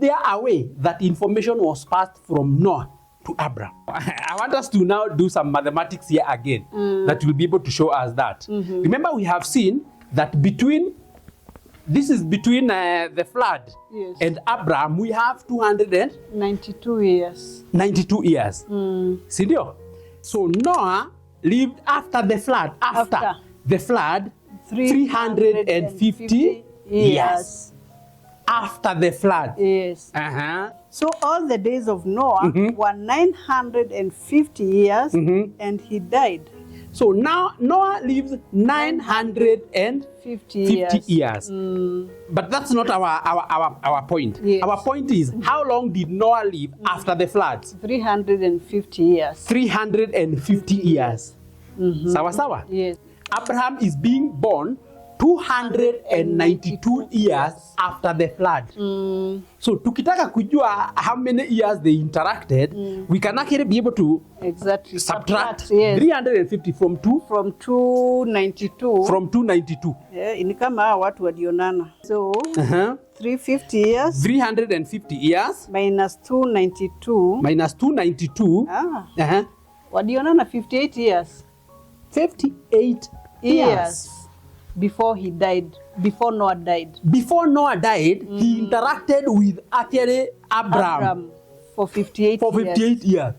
there a way that information was passed from Noah to Abraham? I want us to now do some mathematics here again that will be able to show us that. Remember, we have seen that between the flood and Abraham, we have 292 years. 92 years. Sindio? So Noah lived after the flood. After the flood, 350 years. After the flood. Yes. So all the days of Noah were 950 years and he died. So now Noah lives 950 years. But that's not our point. Yes. Our point is, how long did Noah live after the flood? 350 years. 350 years. Sawa sawa? Yes. Abraham is being born 292 years after the flood. So tukitaka kujua how many years they interacted, we can actually be able to subtract 350 from 292. From 292. Ni kama watu walionana. So 350 years. 350 years. Minus 292. Minus 292. Walionana 58 years. 58 years. Before he died, before Noah died. Before Noah died, he interacted with actually Abraham for 58 years.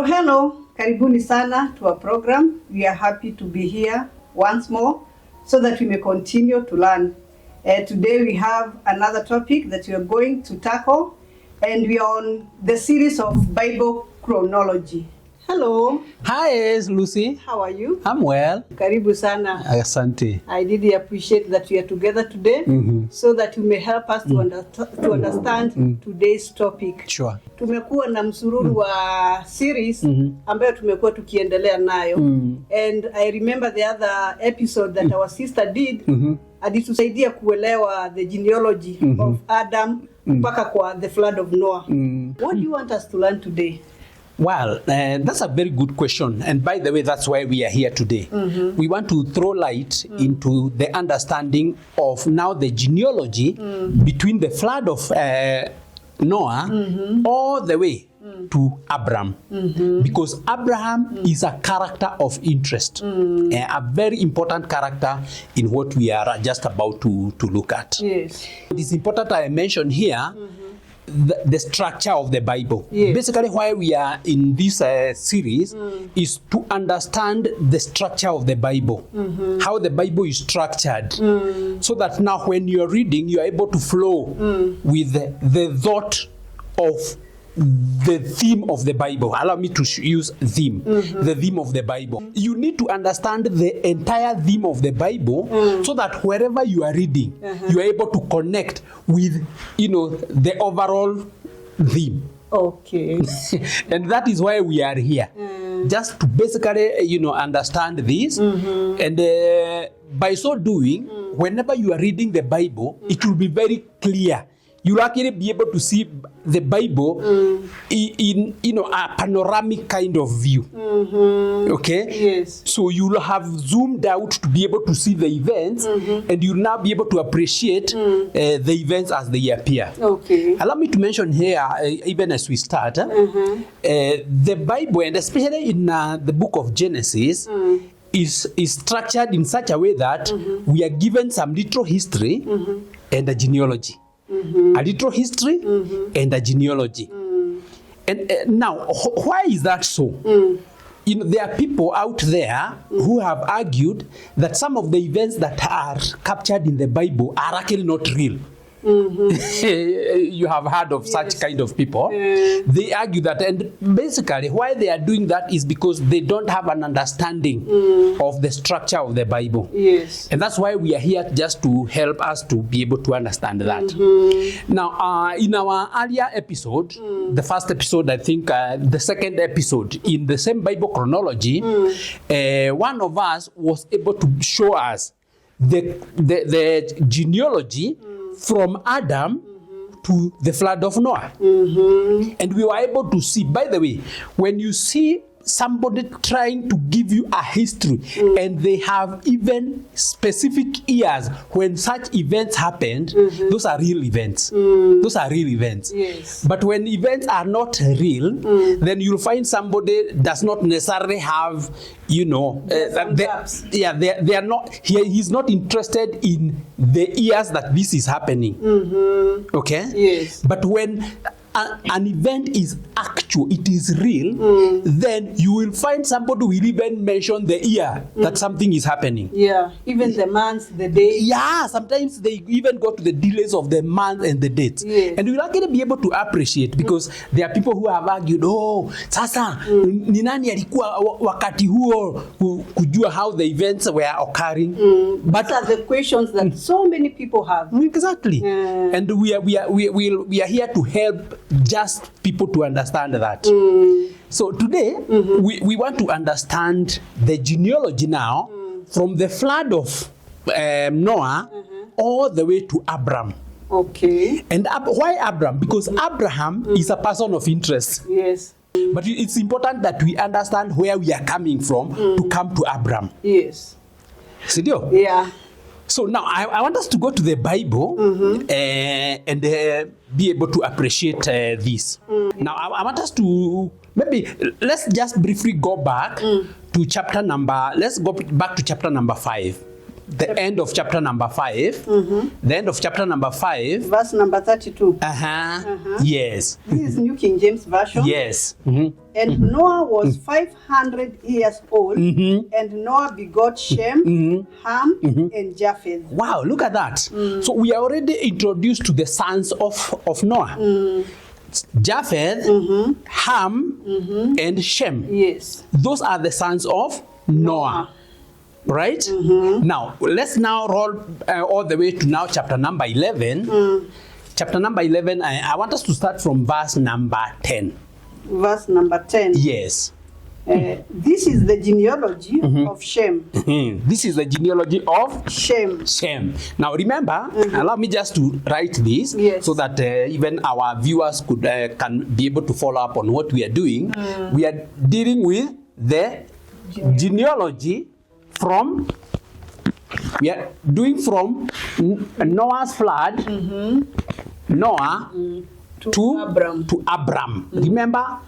Hello, karibuni sana to our program. We are happy to be here once more so that we may continue to learn. Today we have another topic that we are going to tackle, and we are on the series of Bible chronology. Hello. Hi, Lucy. How are you? I'm well. Karibu sana. Asante. I really appreciate that we are together today so that you may help us to understand today's topic. Sure. Tumekuwa na msururu wa series ambayo tumekuwa tukiendelea nayo. And I remember the other episode that our sister did, alitusaidia kuelewa the genealogy of Adam mpaka kwa the flood of Noah. What do you want us to learn today? Well, that's a very good question. And by the way, that's why we are here today. We want to throw light into the understanding of now the genealogy between the flood of Noah all the way to Abraham. Because Abraham is a character of interest, a very important character in what we are just about to look at. Yes. It is important I mention here the structure of the Bible. Yes. Basically, why we are in this series is to understand the structure of the Bible, how the Bible is structured, so that now when you are reading, you are able to flow with the thought of the theme of the Bible. Allow me to use theme, the theme of the Bible. You need to understand the entire theme of the Bible so that wherever you are reading, you are able to connect with, the overall theme. Okay. And that is why we are here. Just to basically, understand this. And by so doing, whenever you are reading the Bible, it will be very clear. You'll actually be able to see the Bible in a panoramic kind of view. Okay? Yes. So you'll have zoomed out to be able to see the events, and you'll now be able to appreciate the events as they appear. Okay. Allow me to mention here, even as we start, the Bible, and especially in the book of Genesis, is structured in such a way that we are given some literal history and a genealogy. A literal history and a genealogy. And now, why is that so? There are people out there who have argued that some of the events that are captured in the Bible are actually not real. You have heard of such kind of people. They argue that, and basically why they are doing that is because they don't have an understanding of the structure of the Bible. Yes. And that's why we are here just to help us to be able to understand that. Now, in our earlier episode, the first episode, I think, the second episode in the same Bible chronology, one of us was able to show us the genealogy from Adam to the flood of Noah. And we were able to see, by the way, when you see somebody trying to give you a history and they have even specific years when such events happened, those are real events. Those are real events. Yes. But when events are not real, then you'll find somebody does not necessarily have, you know, they are not, he's not interested in the years that this is happening. Okay? Yes. But when an event is actual, it is real, then you will find somebody will even mention the year that something is happening. Yeah, even the months, the days. Yeah, sometimes they even go to the delays of the month and the dates. Yes. And you'll actually be able to appreciate, because there are people who have argued, oh, sasa, ni nani alikuwa wakati huo kujua how the events were occurring. But these are the questions that so many people have. Exactly. And we are here to help just people to understand that. So today, we want to understand the genealogy now from the flood of Noah all the way to Abram. Okay. And why Abram? Because Abraham is a person of interest. Yes. But it's important that we understand where we are coming from to come to Abram. Yes. Sidio? Yeah. So now I want us to go to the Bible and be able to appreciate this. Now I want us to, maybe let's just briefly go back to chapter number, let's go back to chapter number 5. The end of chapter number 5. The end of chapter number 5. Verse number 32. Yes. This is New King James Version. Yes. And Noah was 500 years old, and Noah begot Shem, Ham, and Japheth. Wow, look at that. So we are already introduced to the sons of Noah. Japheth, Ham, and Shem. Yes. Those are the sons of Noah. Right? Now, let's now roll all the way to now chapter number 11. Chapter number 11, I want us to start from verse number 10. Verse number 10. Yes. This is the genealogy of Shem. This is the genealogy of Shem. Shem. Now remember, allow me just to write this so that even our viewers could can be able to follow up on what we are doing. We are dealing with the genealogy from, we are doing from Noah's flood, Noah to Abram. Remember,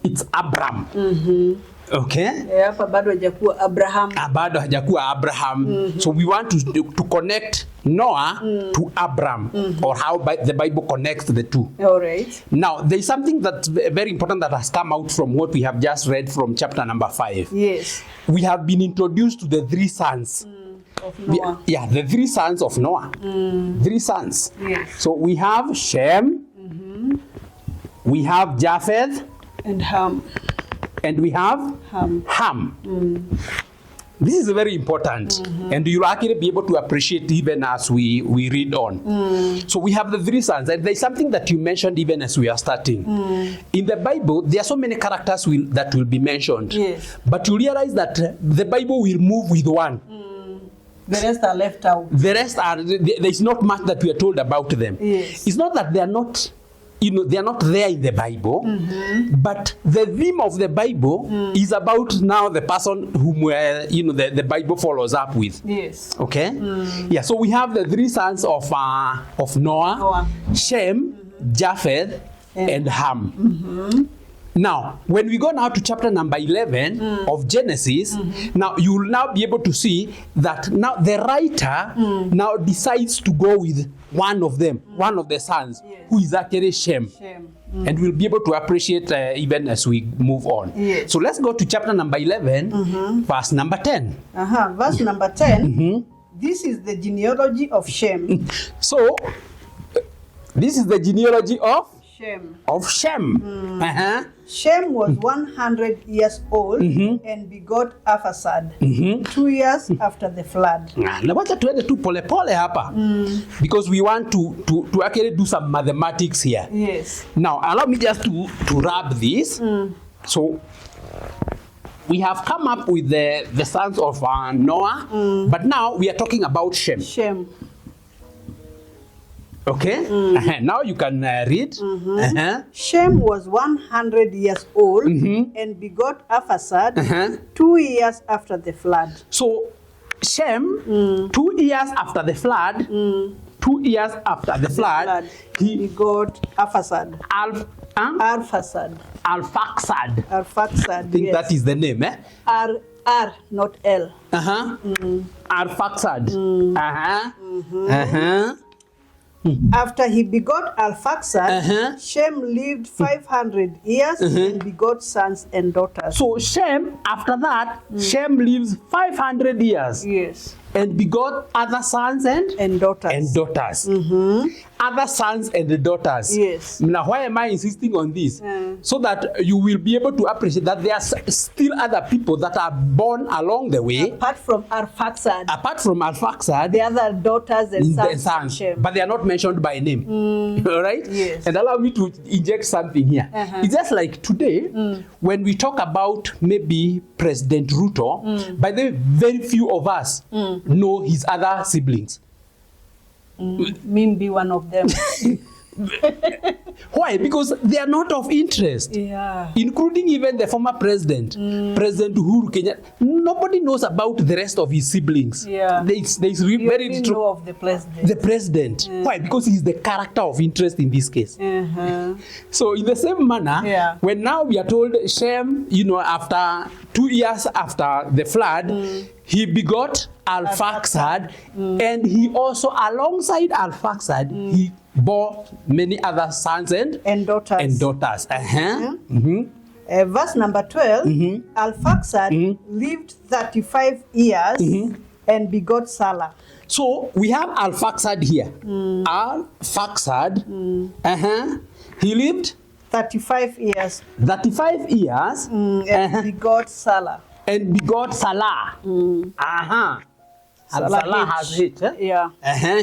it's Abram. Okay? Hapa bado hajakuwa Abraham. Bado hajakuwa Abraham. So we want to connect Noah to Abram, or how the Bible connects the two. All right. Now, there is something that's very important that has come out from what we have just read from chapter number 5. Yes. We have been introduced to the 3 sons. Of Noah. The 3 sons of Noah. 3 sons. Yes. So we have Shem, we have Japheth, and Ham. And we have Ham. This is very important, and you'll actually be able to appreciate even as we read on. So we have the 3 sons, and there's something that you mentioned even as we are starting. In the Bible, there are so many characters that will be mentioned. Yes. But you realize that the Bible will move with one. The rest are left out. The rest are, there's not much that we are told about them. Yes. It's not that they are not, they are not there in the Bible, but the theme of the Bible is about now the person whom the Bible follows up with. Yes. Okay. Yeah. So we have the 3 sons of Noah, Shem, Japheth, and Ham. Now, when we go now to chapter number 11 of Genesis, now you will now be able to see that now the writer now decides to go with one of them, one of the sons, who is actually Shem. And we'll be able to appreciate even as we move on. Yes. So let's go to chapter number 11, verse number 10. Verse number 10, this is the genealogy of Shem. So, This is the genealogy of Shem. Shem. Shem was 100 years old and begot Arphaxad 2 years after the flood. Na wacha tuende tu pole pole hapa because we want to actually do some mathematics here. Yes. Now allow me just to wrap this. So we have come up with the sons of Noah, but now we are talking about Shem. Shem. Okay. Now you can read. Shem was 100 years old and begot Arphaxad 2 years after the flood. So Shem, 2 years after the flood, 2 years after the flood, he begot Arphaxad. Arphaxad. Arphaxad. Arphaxad. I think that is the name, eh? R, not L. Arphaxad. After he begot Arphaxad, Shem lived 500 years and begot sons and daughters. So Shem, after that, Shem lives 500 years. Yes. And begot other sons and daughters. Other sons and daughters. Yes. Now, why am I insisting on this? So that you will be able to appreciate that there are still other people that are born along the way. Apart from Arphaxad, the other daughters and sons of Shem. But they are not mentioned by name. All right? Yes. And allow me to inject something here. It's just like today, when we talk about maybe President Ruto, by the way, very few of us know his other siblings. Me be one of them. Why? Because they are not of interest. Yeah. Including even the former president, President Uhuru Kenyatta. Nobody knows about the rest of his siblings. Yeah. There's You very only little know of the president. The president. Why? Because he's the character of interest in this case. So in the same manner, when now we are told Shem, after 2 years after the flood, he begot Arphaxad, and he also, alongside Arphaxad, he bore many other sons and daughters. Verse number 12, Arphaxad lived 35 years and begot Salah. So we have Arphaxad here. Arphaxad, he lived 35 years. 35 years. And begot Salah. And begot Salah. Salah has it. Yeah.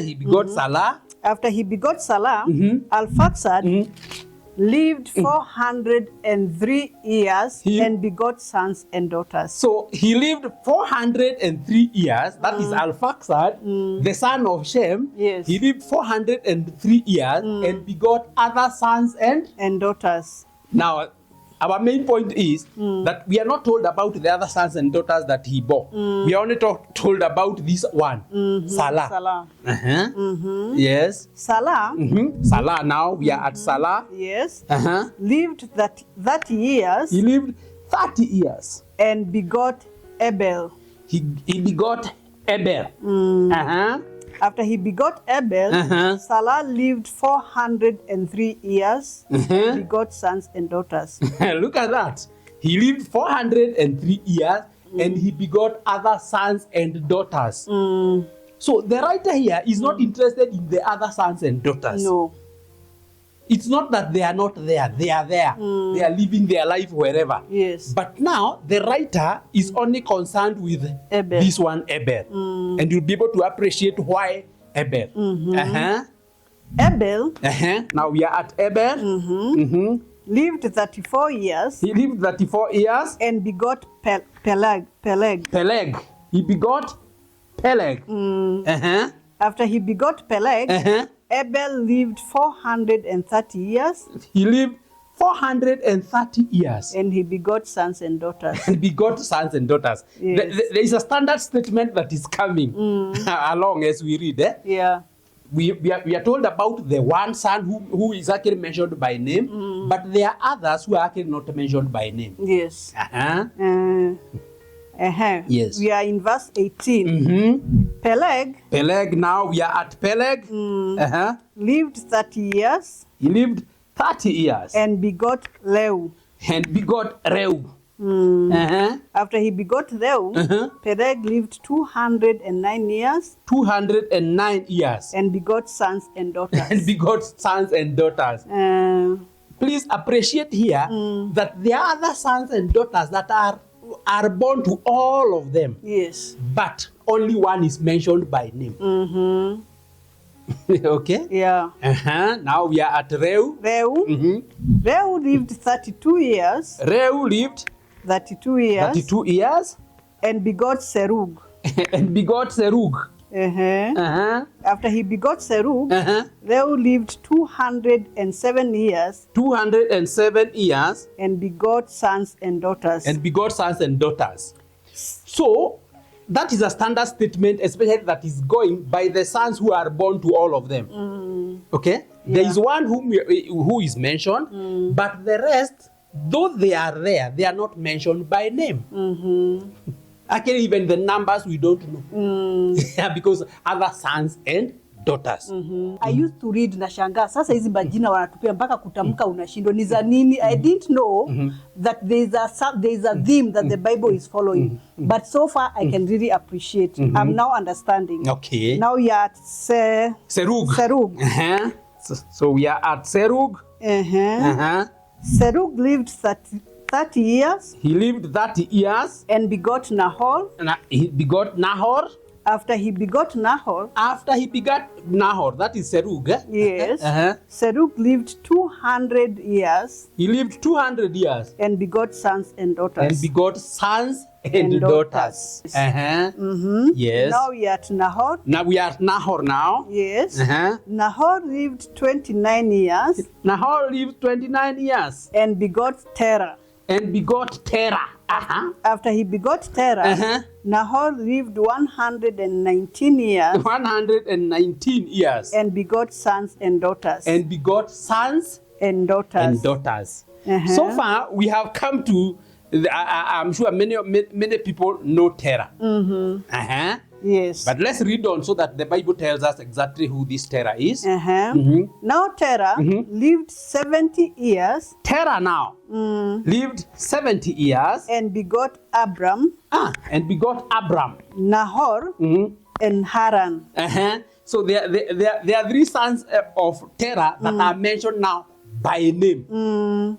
He begot Salah. After he begot Salah, Arphaxad lived 403 years and begot sons and daughters. So he lived 403 years. That is Arphaxad, the son of Shem. Yes. He lived 403 years and begot other sons and daughters. Now, our main point is that we are not told about the other sons and daughters that he bore. We are only told about this one, Salah. Yes. Salah. Salah. Now we are at Salah. Yes. Lived 30 years. He lived 30 years. And begot Abel. He begot Abel. After he begot Abel, Salah lived 403 years and begot sons and daughters. Look at that. He lived 403 years and he begot other sons and daughters. So the writer here is not interested in the other sons and daughters. No. It's not that they are not there. They are there. They are living their life wherever. Yes. But now the writer is only concerned with Abel. this one, Abel. And you'll be able to appreciate why Abel. Abel. Now we are at Abel. Lived 34 years. He lived 34 years. And begot Peleg. Peleg. He begot Peleg. After he begot Peleg, Abel lived 430 years. He lived 430 years. And he begot sons and daughters. He begot sons and daughters. Yes. There is a standard statement that is coming along as we read. Yeah. We are told about the one son who is actually mentioned by name, but there are others who are actually not mentioned by name. Yes. Yes. We are in verse 18. Peleg, now we are at Peleg. Lived 30 years. He lived 30 years. And begot Reu. And begot Reu. After he begot Reu, Peleg lived 209 years 209 years. and begot sons and daughters. And begot sons and daughters. Please appreciate here that there are other sons and daughters that are born to all of them. Yes. But only one is mentioned by name. Okay? Yeah. Now we are at Reu. Reu. Reu lived 32 years. Reu lived 32 years. 32 years. And begot Serug. And begot Serug. After he begot Serug, Reu lived 207 years 207 years. and begot sons and daughters. And begot sons and daughters. So, that is a standard statement, especially that is going by the sons who are born to all of them. Okay? Yeah. There is one who is mentioned, but the rest, though they are there, they are not mentioned by name. Actually, even the numbers we don't know. Because other sons and daughters. I used to read na shangaa. Sasa hizi majina wanatupia mpaka kutamka unashindwa ni za nini. I didn't know that there is a theme that the Bible is following. But so far I can really appreciate. I'm now understanding. Okay. Now you are at Serug. Serug. So we are at Serug. Serug lived 30 years. He lived 30 years. And begot Nahor. He begot Nahor. After he begot Nahor. That is Serug. Yes. Serug lived 200 years. He lived 200 years. And begot sons and daughters. And begot sons and daughters. Yes. Now we are at Nahor. Now we are at Nahor now. Yes. Nahor lived 29 years. Nahor lived 29 years. And begot Terah. And begot Terah. After he begot Terah, Nahor lived 119 years. 119 years. And begot sons and daughters. And begot sons and daughters. And daughters. So far, we have come to, I'm sure many people know Terah. Yes. But let's read on so that the Bible tells us exactly who this Terah is. Now Terah lived 70 years. Terah now lived 70 years. And begot Abram. And begot Abram. Nahor and Haran. So there are three sons of Terah that are mentioned now by name.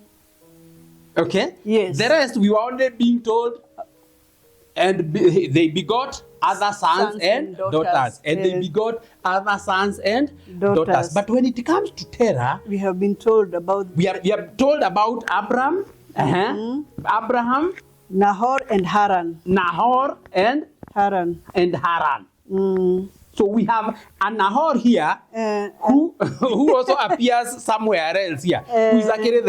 Okay? Yes. The rest we were only being told, and they begot other sons and daughters. And they begot other sons and daughters. But when it comes to Terah, we have been told about... We are told about Abram, Abraham, Nahor and Haran. Nahor and Haran. And Haran. So we have a Nahor here who also appears somewhere else here, who is actually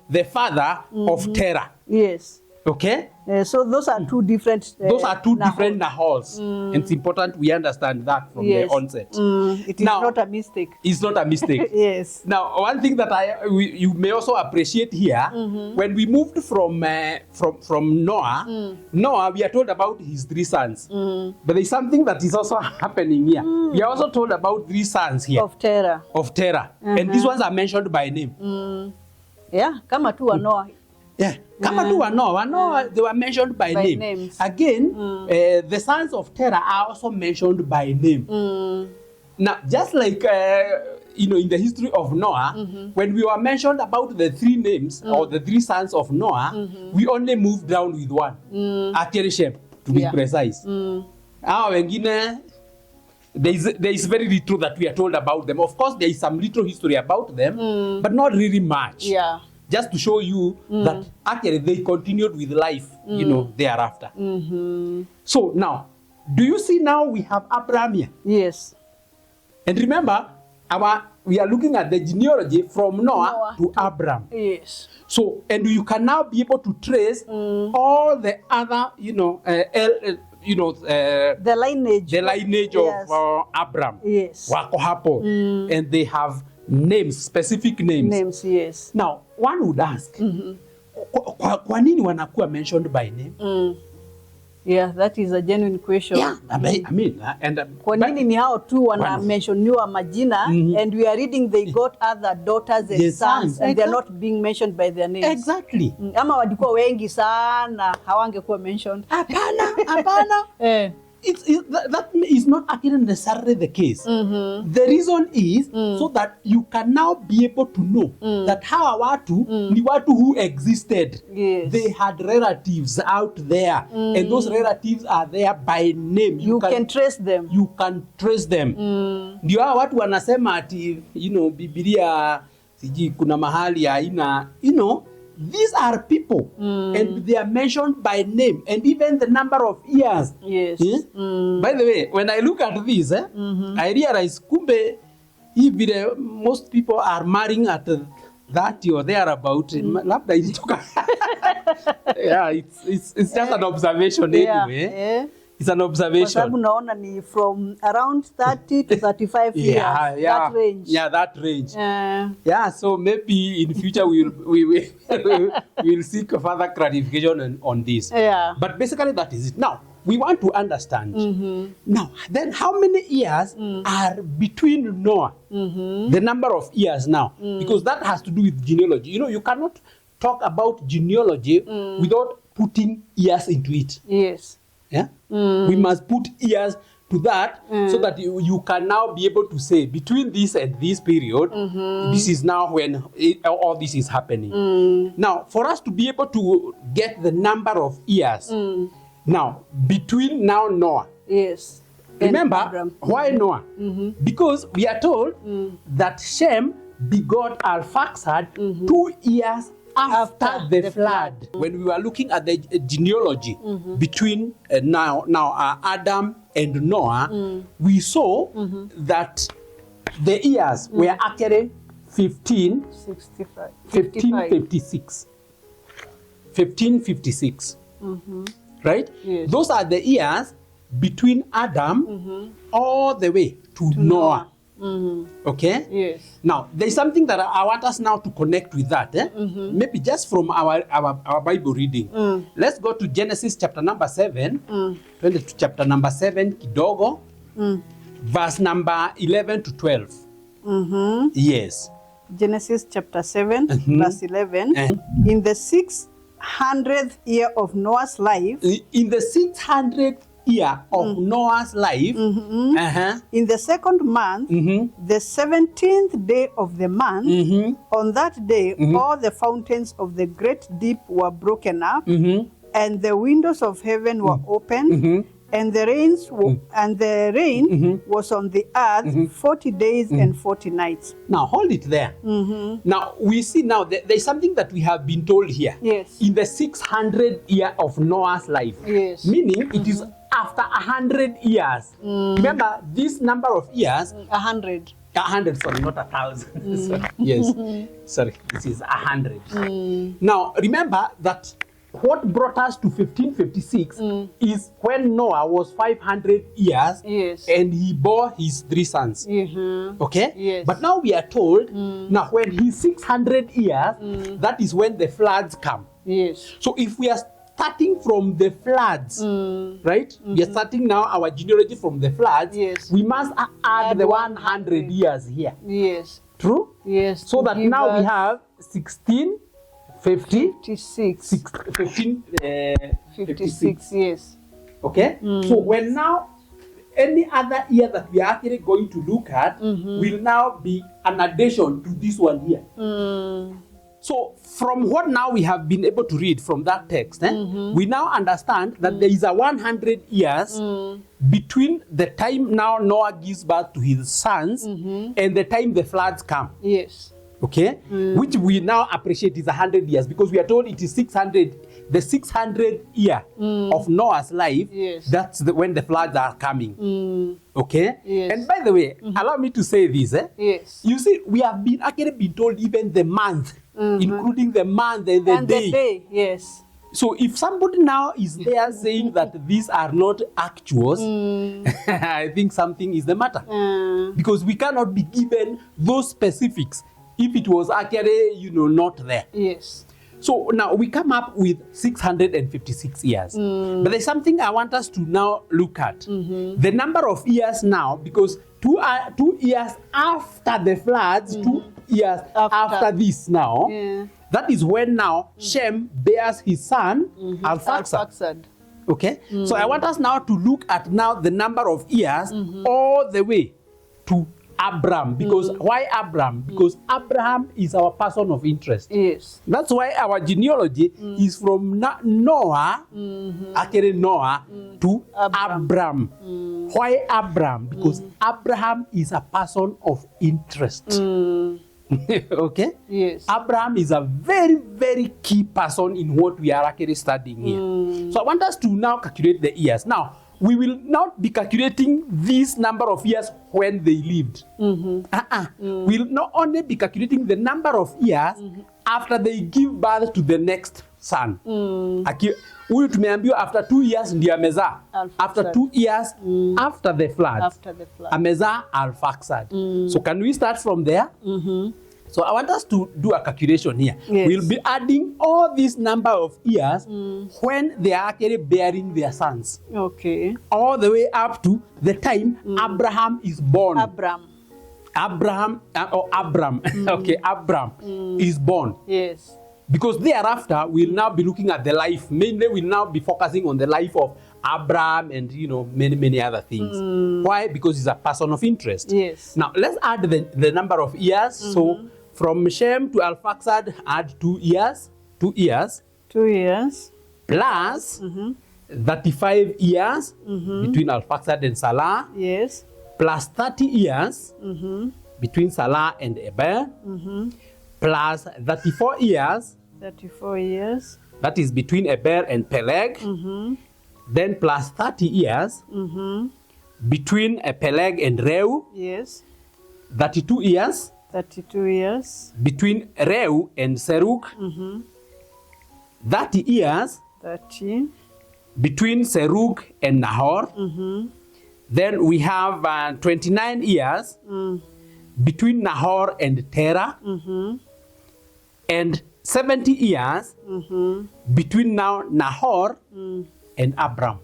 the father of Terah. Yes. Okay? So those are two different different Nahors. And it's important we understand that from the onset. It is not a mistake. It's not a mistake. Yes. Now, one thing that you may also appreciate here, when we moved from Noah, Noah, we are told about his three sons. But there's something that is also happening here. We are also told about three sons here. Of Terah. And these ones are mentioned by name. Yeah, kama tu wa Noah. Yeah, kama tu wa Noah, they were mentioned by name. Names. Again, the sons of Terah are also mentioned by name. Now, just like in the history of Noah, when we were mentioned about the three names or the three sons of Noah, we only moved down with one, actually Shem, to be precise. Wengine, there is very little that we are told about them. Of course, there is some little history about them, but not really much. Yeah. Just to show you that actually they continued with life, thereafter. So now, do you see now we have Abraham here? Yes. And remember, we are looking at the genealogy from Noah to Abraham. Yes. So, and you can now be able to trace all the other, the lineage of Abraham. Yes. Wako hapo. And they have names, specific names. Names, yes. Now, one would ask, kwa nini wanakuwa mentioned by name? Yeah, that is a genuine question. Yeah, I mean, and kwa nini ni hao tu wana mentioniwa majina and we are reading they got other daughters and sons and they are not being mentioned by their names. Exactly. Ama walikuwa wengi sana hawangekuwa mentioned. Hapana. That is not actually necessarily the case. The reason is so that you can now be able to know that hawa watu ni watu who existed. Yes. They had relatives out there and those relatives are there by name. You can trace them. You can trace them. Ndio hawa watu wanasema ati, Biblia siji kuna mahali haina, these are people and they are mentioned by name and even the number of years. Yes. By the way, when I look at this, I realize kumbe vile most people are marrying at 30 or thereabout. Labda ilitoka. Yeah, it's just an observation anyway. Yeah. It's an observation. Kwa sababu naona ni from around 30 to 35 years. That range. Yeah, that range. Yeah, so maybe in future we'll seek further clarification on this. Yeah. But basically that is it. Now, we want to understand. Now, then how many years are between Noah? The number of years now. Because that has to do with genealogy. You cannot talk about genealogy without putting years into it. Yes. Yeah? We must put years to that so that you can now be able to say between this and this period, this is now when all this is happening. Now, for us to be able to get the number of years, now, between now Noah. Yes. Remember, why Noah? Because we are told that Shem begot Arphaxad 2 years after the flood. When we were looking at the genealogy between now Adam and Noah, we saw that the years were actually 1556. Right? Yes. Those are the years between Adam all the way to Noah. Okay? Yes. Now, there's something that I want us now to connect with that. Maybe just from our Bible reading. Let's go to Genesis chapter number 7. To chapter number 7, kidogo. Verse number 11 to 12. Yes. Genesis chapter 7, verse 11. In the 600th year of Noah's life. In the 600th year of Noah's life, in the second month, the 17th day of the month, on that day, all the fountains of the great deep were broken up, and the windows of heaven were opened, and the rain was on the earth 40 days and 40 nights. Now hold it there. Now we see now there's something that we have been told here. Yes. In the 600th year of Noah's life. Yes. Meaning it is after 100 years. Remember this number of years. 100. 100, sorry, not 1,000. Sorry. Yes. Sorry, this is 100. Now remember that what brought us to 1556 is when Noah was 500 years and he bore his 3 sons. Okay? Yes. But now we are told, now when he's 600 years, that is when the floods come. Yes. So if we are starting from the floods, right? We are starting now our genealogy from the floods. Yes. We must add the 100 years here. Yes. True? Yes. So that now we have 56. 56, yes. Okay? So when now any other year that we are actually going to look at will now be an addition to this one here. So from what now we have been able to read from that text, we now understand that there is a 100 years between the time now Noah gives birth to his sons and the time the floods come. Yes. Okay? Which we now appreciate is 100 years because we are told it is 600, the 600th year of Noah's life. Yes. That's when the floods are coming. Okay? Yes. And by the way, allow me to say this. Yes. You see, we have been actually been told even the month, including the month and the day. The day, yes. So if somebody now is there saying that these are not actuals, I think something is the matter. Because we cannot be given those specifics if it was actually, not there. Yes. So now we come up with 656 years. But there's something I want us to now look at. The number of years now, because 2 years after the floods, 2 years after this now, that is when now Shem bears his son, Arphaxad. Okay? So I want us now to look at now the number of years all the way to Abram. Because why Abram? Because Abraham is our person of interest. Yes. That's why our genealogy is from Noah, Noah to Abram. Why Abram? Because Abraham is a person of interest. Okay? Yes. Abraham is a very, very key person in what we are actually studying here. So I want us to now calculate the years. Now, we will not be calculating this number of years when they lived. We'll not only be calculating the number of years after they give birth to the next son. Huyu tumeambiwa after 2 years ndiye amezaa. After 2 years after the flood. Amezaa Arphaxad. So can we start from there? So I want us to do a calculation here. Yes. We'll be adding all this number of years when they are actually bearing their sons. Okay. All the way up to the time Abraham is born. Abram. Okay, Abram is born. Yes. Because thereafter, we'll now be looking at the life. Mainly, we'll now be focusing on the life of Abraham and, many, many other things. Why? Because he's a person of interest. Yes. Now, let's add the number of years. So, from Shem to Arphaxad, add 2 years. 2 years. 2 years. Plus 35 years between Arphaxad and Salah. Yes. Plus 30 years between Salah and Eber. Plus 34 years. 34 years. That is between Eber and Peleg. Then plus 30 years between Peleg and Reu. Yes. 32 years. 32 years. Between Reu and Serug. 30 years. 30. Between Serug and Nahor. Then we have 29 years between Nahor and Terah. And 70 years between now Nahor and Abram.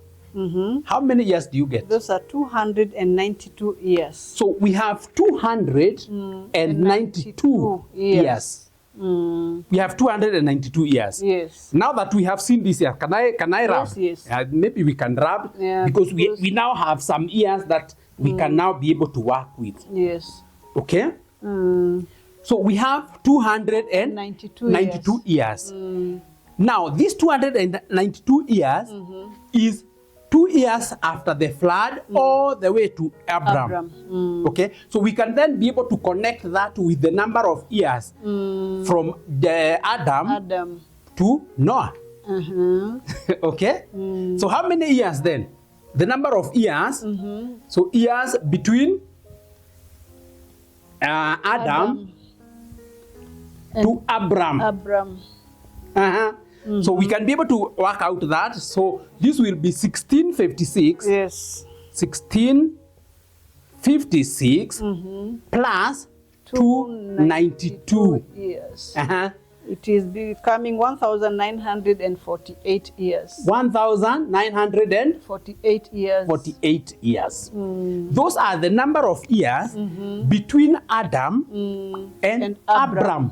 How many years do you get? Those are 292 years. So we have 292 years. We have 292 years. Yes. Now that we have seen this year, can I rub? Yes. Maybe we can rub because we now have some years that we can now be able to work with. Yes. Okay? So we have 292 years. Now, these 292 years is 2 years after the flood all the way to Abram. Okay? So we can then be able to connect that with the number of years from the Adam to Noah. Okay? So how many years then? The number of years. So years between Adam to Abram. So we can be able to work out that. So this will be 1656. Yes. 1656 plus 292 years. It is becoming 1,948 years. 1,948 years. 48 years. Those are the number of years between Adam and Abram.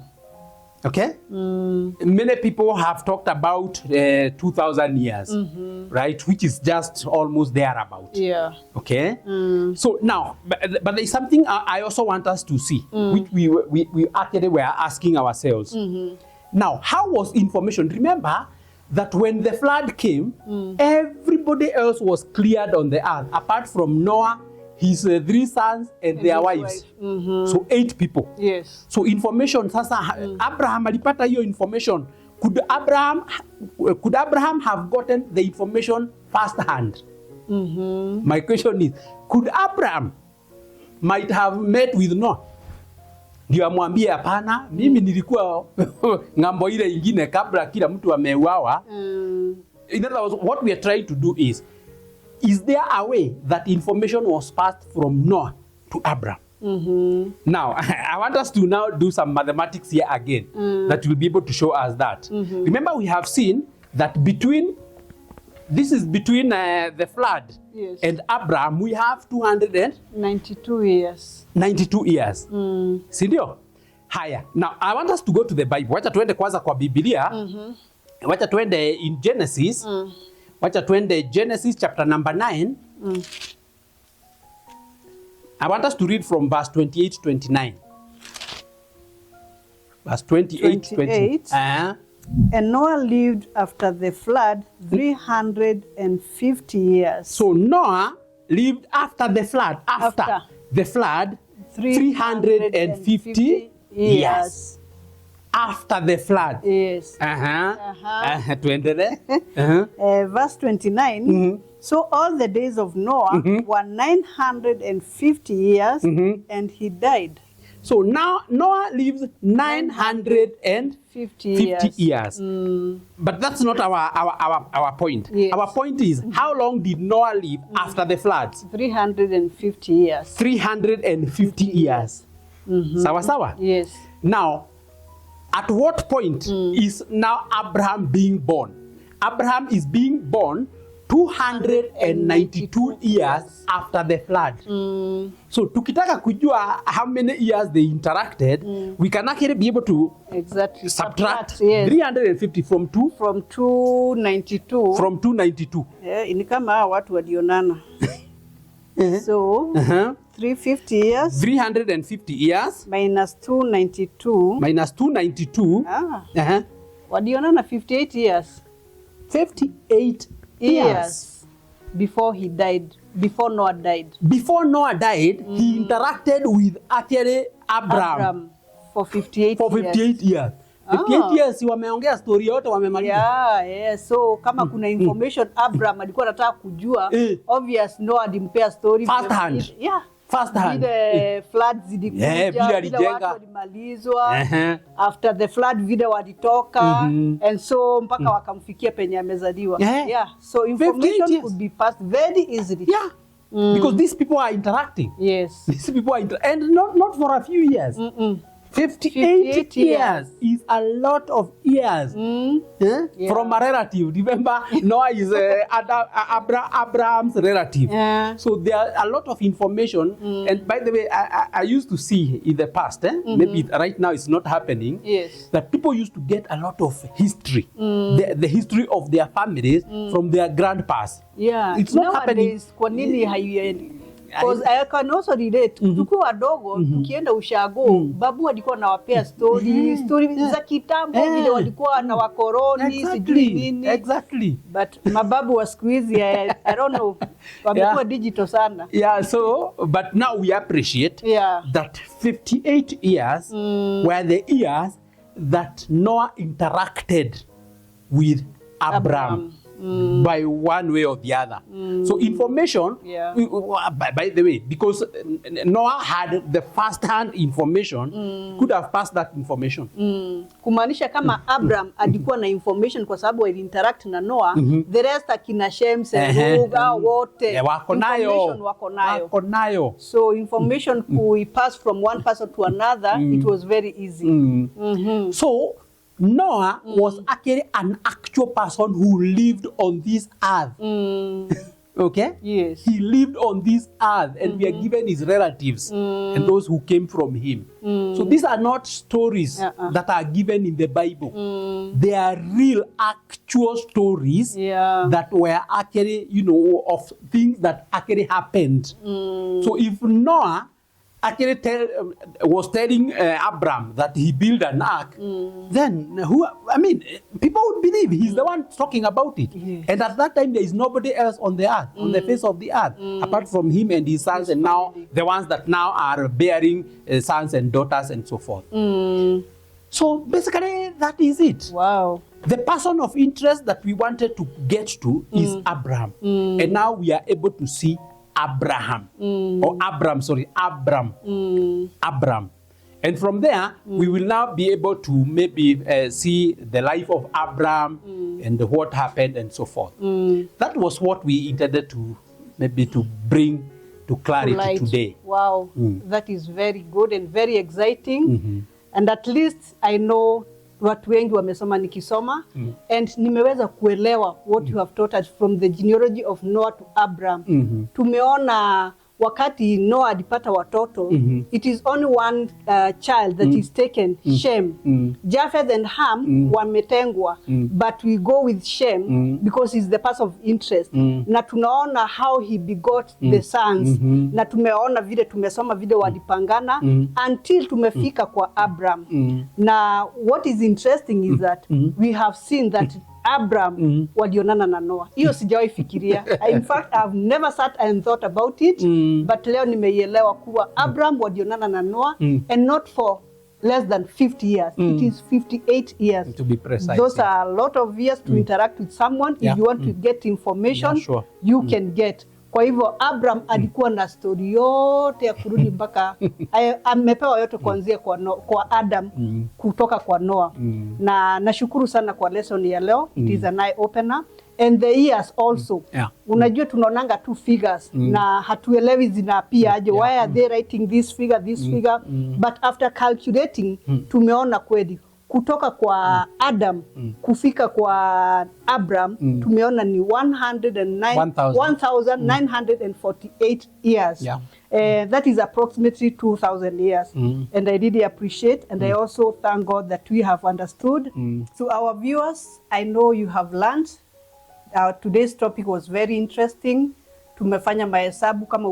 Okay? Many people have talked about 2,000 years, right? Which is just almost thereabout. Yeah. Okay? So now, but there's something I also want us to see, which we actually were asking ourselves. Now, how was information? Remember that when the flood came, everybody else was cleared on the earth, apart from Noah, his 3 sons and their wives. So 8 people. Yes. So information sasa Abraham alipata hiyo information. Could Abraham have gotten the information first hand? My question is, could Abraham might have met with Noah? Ndio amwambie hapana, mimi nilikuwa ngambo ile ingine kabla kila mtu ameuawa. In other words, what we are trying to do is there a way that information was passed from Noah to Abraham? Now, I want us to now do some mathematics here again that will be able to show us that. Remember, we have seen that this is between the flood and Abraham, we have 292 years. 92 years. Sindio? Haya. Now, I want us to go to the Bible. Wacha tuende kwanza kwa Biblia. Wacha tuende in Genesis. Wacha tuende Genesis chapter number 9. I want us to read from verse 28 to 29. Verse 28 to 28. And Noah lived after the flood 350 years. So Noah lived after the flood. After the flood, 350 years. After the flood. Yes. Verse 29. So all the days of Noah were 950 years, and he died. So now Noah lives 950 years. But that's not our point. Yes. Our point is, how long did Noah live after the floods? 350 years. 350 years. Sawa sawa? Yes. Now, at what point is now Abraham being born? Abraham is being born 292 years after the flood. So tukitaka kujua how many years they interacted, we can actually be able to subtract 350 from 292. From 292. Ni kama watu walionana. So 350 years. 350 years. Minus 292. Minus 292. Walionana 58 years. 58 years before he died, before Noah died. Before Noah died, he interacted with actually Abraham for 58 years. 58 years wameongea story yote wamemaliza. So kama kuna information Abraham alikuwa anataka kujua, obvious Noah alimpea story first hand. First hand. Vile floods zilikuja, vile watu walimalizwa, after the flood vile walitoka, and so mpaka wakamfikia penye amezaliwa. So information could be passed very easily. Because these people are interacting. Yes. These people are and not for a few years. 58 years is a lot of years from a relative. Remember, Noah is Abraham's relative. So there are a lot of information. And by the way, I used to see in the past, maybe right now it's not happening, that people used to get a lot of history, the history of their families from their grandpas. It's not happening. Kwa nini because I can also relate. Tukiwa wadogo, tukienda ushago, babu alikuwa anawapea story za kitambo vile walikuwa na wakoroni, sijui nini. Exactly. But mababu wa siku hizi, I don't know, wamekuwa digital sana. So, but now we appreciate that 58 years were the years that Noah interacted with Abraham. By one way or the other. So information, by the way, because Noah had the first-hand information, could have passed that information. Kumaanisha kama Abraham alikuwa na information kwa sababu ali interact na Noah, the rest akina Shem, Ruga, wote, information wako nayo. So information could pass from one person to another, it was very easy. So Noah was actually an actual person who lived on this earth. Okay? Yes. He lived on this earth, and we are given his relatives and those who came from him. So these are not stories that are given in the Bible. They are real, actual stories that were actually, of things that actually happened. So if Noah actually was telling Abraham that he built an ark, then people would believe he's the one talking about it. And at that time, there is nobody else on the earth, on the face of the earth, apart from him and his sons, and now the ones that now are bearing sons and daughters and so forth. So basically, that is it. Wow. The person of interest that we wanted to get to is Abraham. And now we are able to see Abram. And from there, we will now be able to maybe see the life of Abram and what happened and so forth. That was what we intended to maybe to bring to clarity light. today. Wow, that is very good and very exciting. And at least I know watu wengi wamesoma nikisoma and nimeweza kuelewa what you have taught us from the genealogy of Noah to Abraham. Tumeona wakati Noah alipata watoto, it is only one child that is taken, Shem. Japheth and Ham wametengwa, but we go with Shem because he's the person of interest. Na tunaona how he begot the sons. Na tumeona vile tumesoma vile walipangana until tumefika kwa Abraham. Na what is interesting is that we have seen that Abraham walionana na Noah. Hiyo sijawahi fikiria. In fact, I've never sat and thought about it, but leo nimeielewa kuwa Abraham walionana na Noah and not for less than 50 years. It is 58 years. To be precise. Those are a lot of years to interact with someone. If you want to get information, you can get. Kwa hivyo Abraham alikuwa na story yote ya kurudi mpaka amepewa yote kuanzia kwa Adam kutoka kwa Noah. Na nashukuru sana kwa lesson ya leo. It is an eye opener. And the years also. Unajua tunaonanga two figures na hatuelewi zinapia aje. Why are they writing this figure? But after calculating tumeona kweli kutoka kwa Adam kufika kwa Abraham tumeona ni 1948 years. That is approximately 2,000 years. And I really appreciate and I also thank God that we have understood. To our viewers, I know you have learned. Today's topic was very interesting. Tumefanya mahesabu, kama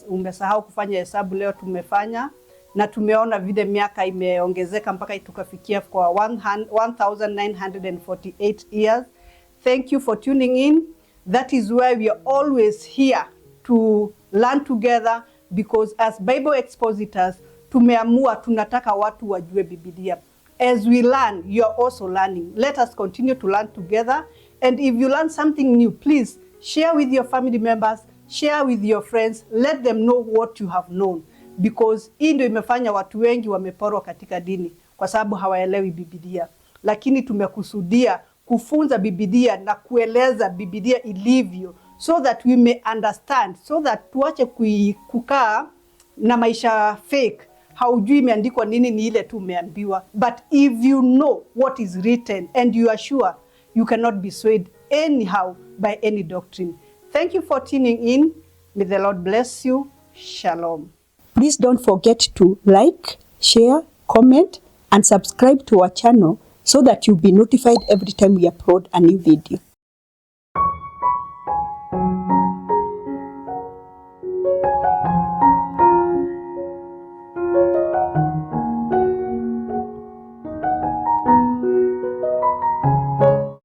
umesahau kufanya hesabu leo tumefanya. Na tumeona vile miaka imeongezeka mpaka tukafikia kwa 1948 years. Thank you for tuning in. That is why we are always here to learn together, because as Bible expositors tumeamua tunataka watu wajue Biblia. As we learn, you are also learning. Let us continue to learn together. And if you learn something new, please share with your family members, share with your friends, let them know what you have known. Because hii ndio imefanya watu wengi wameporwa katika dini kwa sababu hawaelewi Biblia. Lakini tumekusudia kufunza Biblia na kueleza Biblia ilivyo, so that we may understand, so that tuache kukaa na maisha fake. Haujui imeandikwa nini, ni ile tu umeambiwa. But if you know what is written and you are sure, you cannot be swayed anyhow by any doctrine. Thank you for tuning in. May the Lord bless you. Shalom. Please don't forget to like, share, comment, and subscribe to our channel so that you'll be notified every time we upload a new video.